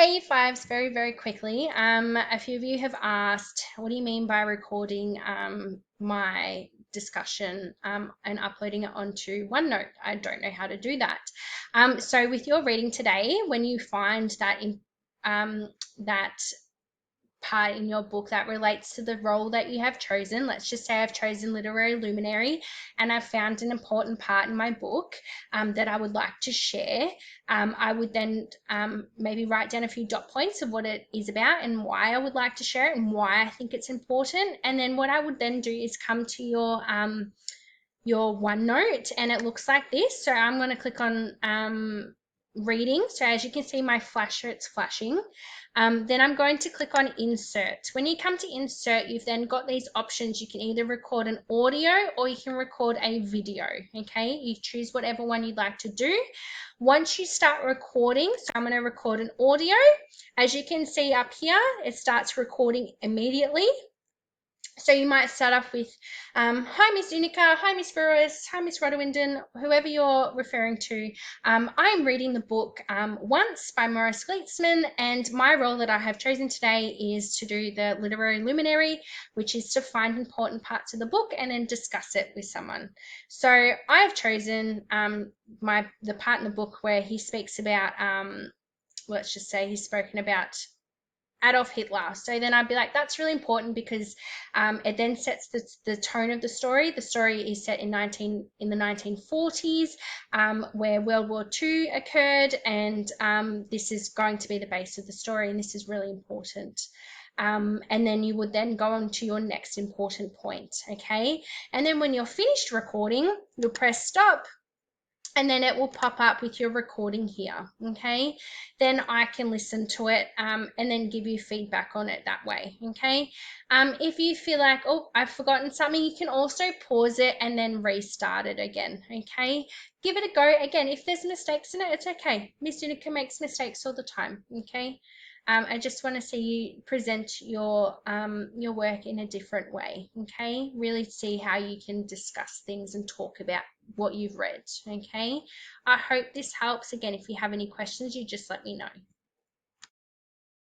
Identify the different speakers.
Speaker 1: Hey, fives, very, very quickly. A few of you have asked, what do you mean by recording my discussion and uploading it onto OneNote? I don't know how to do that. So with your reading today, when you find that that part in your book that relates to the role that you have chosen. Let's just say I've chosen literary luminary and I've found an important part in my book that I would like to share. I would then maybe write down a few dot points of what it is about and why I would like to share it and why I think it's important. And then what I would then do is come to your OneNote, and it looks like this. So I'm going to click on reading. So as you can see, my flasher, it's flashing. Then I'm going to click on insert. When you come to insert, you've then got these options. You can either record an audio or you can record a video. Okay, you choose whatever one you'd like to do. Once you start recording, so I'm going to record an audio. As you can see up here, it starts recording immediately. So you might start off with, hi, Miss Unica, hi, Miss Burris, hi, Miss Rodowinden, whoever you're referring to. I'm reading the book Once by Maurice Gleitzman, and my role that I have chosen today is to do the literary luminary, which is to find important parts of the book and then discuss it with someone. So I have chosen the part in the book where he speaks about, let's just say he's spoken about Adolf Hitler. So then I'd be like, that's really important because it then sets the tone of the story. The story is set in the 1940s, where World War II occurred, and this is going to be the base of the story, and this is really important. And then you would then go on to your next important point, okay? And then when you're finished recording, you'll press stop, and then it will pop up with your recording here, okay? Then I can listen to it and then give you feedback on it that way, okay? If you feel like, oh, I've forgotten something, you can also pause it and then restart it again, okay? Give it a go. Again, if there's mistakes in it, it's okay. Miss Unica makes mistakes all the time, okay? I just want to see you present your work in a different way, okay? Really see how you can discuss things and talk about what you've read, okay? I hope this helps. Again, if you have any questions, you just let me know.